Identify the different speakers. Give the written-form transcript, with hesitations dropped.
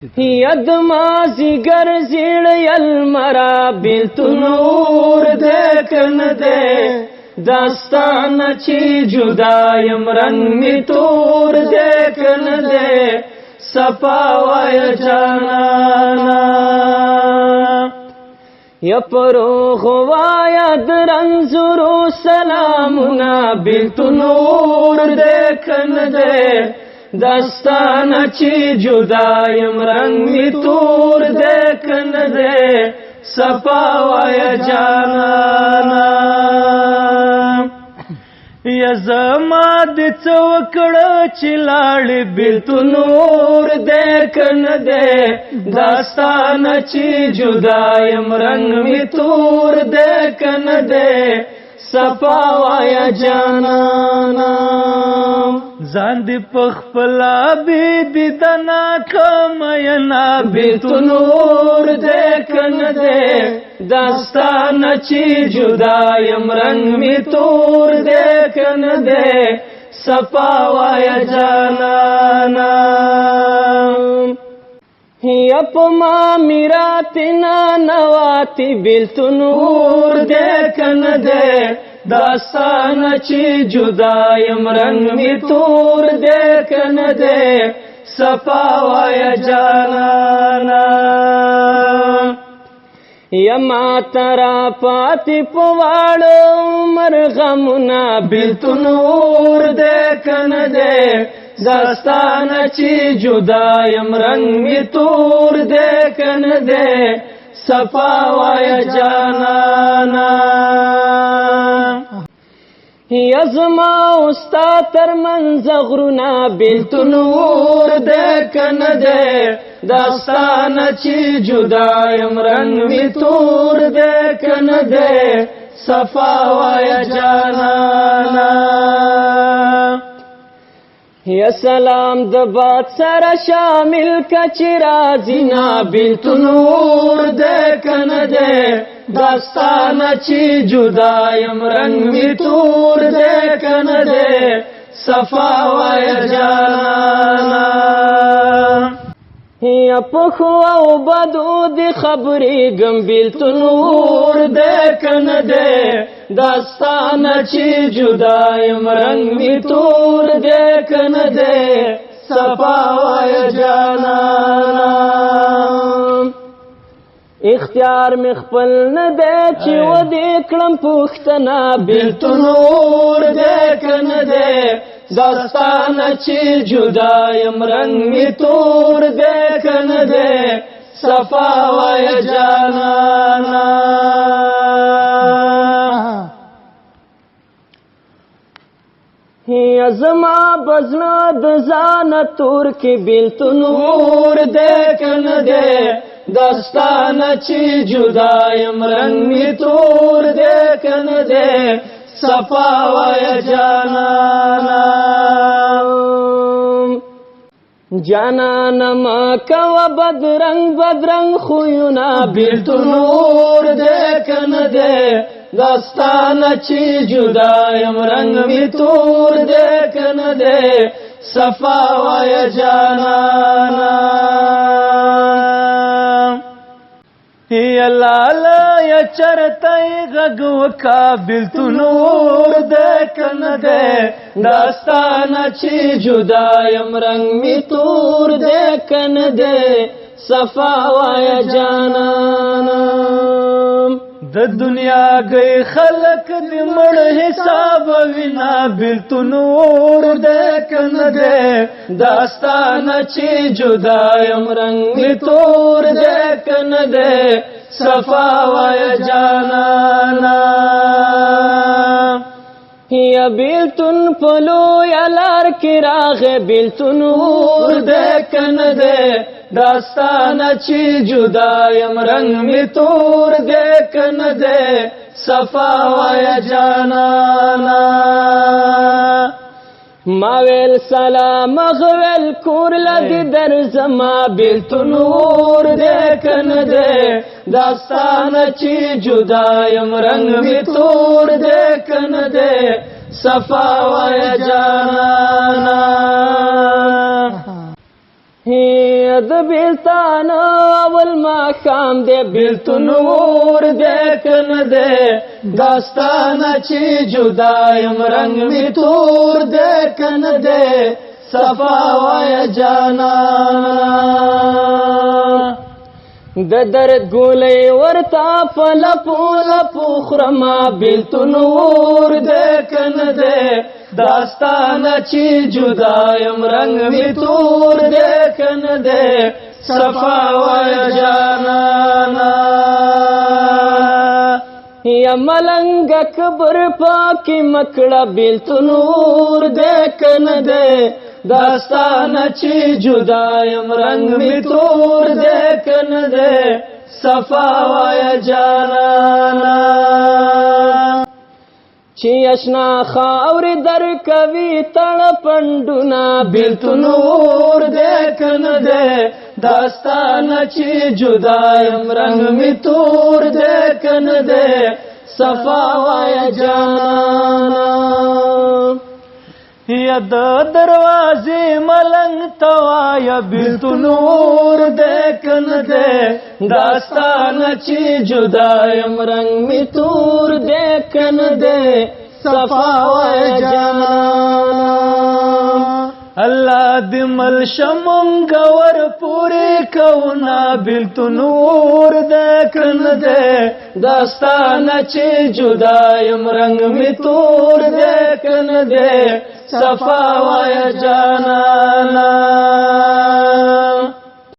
Speaker 1: ید مازیگر زیړ یلمرا بیلتون اور دې کنه دې داستان چې جدایم رنگ می تور دې کنه دې صفا وای جانانا یا پروخ وایا درنزورو سلامنا بیلتون اور دې کنه دې داستان چې جدایم رنگ می تور دې کنه دې صفا وای جانانا یا زما د څوکړه چې لاړ بیلتون اور دې کنه دې داستان چې جدایم رنگ می تور دې کنه دې صفا وای جانانا ځان دې پخپلا بی دیدنا کماینا بیلتون اور دې کنه دې داستان چې جدایم رنگ می تور دې کنه دې صفا وای جانانا یا پما میراتنا نواتی بیلتون اور دې کنه دې داستان چې جدایم رنگ می تور دې کنه دې صفا وای جانانا یا ما ترا پاتی پواړو مرغمنا بیلتون اور دې کنه دې داستان چې جدایم رنگ می تور دې کنه دې صفا وای جانانا یزما استا تر منځ غرونا بیلتون اور دې کنه دې داستان چې جدایم رنگ می تور دې کنه دې صفا وای جانانا یا سلام د باد سره شامل کچی رازینا بیلتون اور دې کنه دې داستان چې جدایم رنگ می تور دې کنه دې صفا وای جانانا یا پخو او بدو دی خبری گم بیلتون اور دې کنه دې داستان چې جدایم رنگ می تور دې کنه دې صفا وای جانانا اختیار می خپل نه دې چې و دې کړم پښتنه بیلتون اور دې کنه دې داستان چې جدایم رنگ می تور دې کنه دې صفا وای جانانا زما بزنا د ځان تور کې بیلتون اور دې کنه دې داستان چې جدایم رنگ می تور دې کنه دې صفا وای جانانا جانانا ما کوا بدرنگ بدرنگ خویونا بیلتون اور دې کنه دې داستان چې جدایم رنگ می تور دې کنه دې صفا وای جانانا یا لالا یا چرتای غږ وکا بیلتون اور دې کنه دې داستان چې جدایم رنگ می تور دې کنه دې صفا وای جانانا د دنیا گئی خلق دی مړ حساب وینا بیلتون اور دې کنه دې داستان چې جدایم رنگ می تور دې کنه دې صفا وای جانانا یا بیلتون پلو یا لار کی راغ بیلتون اور دې کنه دې داستان چې جدایم رنگ می تور دې کنه دې صفا وای جانانا ما ویل سلام غویل کور لدی در زما بیلتون اور دې کنه دې داستان چې جدایم رنگ می تور دې کنه دې صفا وای جانانا د بیلتان اول ماښام دی بیلتون اور دی که نه دی داستانه چې جدا یم رنګ مې تور دی که نه دی صفا وایه جانانه د درد ګولۍ ورته په لپو لپو خورما بیلتون اور دی که نه دی داستانه چې جدا یم رنګ مې تور دی که نه دی صفا وایه جانانه یا ملنګ کبر پاکې مکړه بیلتون اور دی که نه دی داستانه چې جدا یم رنګ مې تور دی که نه دی صفا وایه جانانه چې اشنا خاورې درکوي تړپنډونه بیلتون اور دی که نه دی داستانه چې جدا یم رنګ مې تور دی که نه دی صفا وایه جانانه یا د دروازې ملنګ ته وایه بیلتون اور دی که نه دی داستانه چې جدا یم رنګ مې تور دی که نه دی صفا وایه جانانه الله دې مل شمونګ ور پورې کونا بیلتون اور دی که نه دی داستانه چې جدا یم رنګ مې تور دی که نه دی صفا وایه جانانه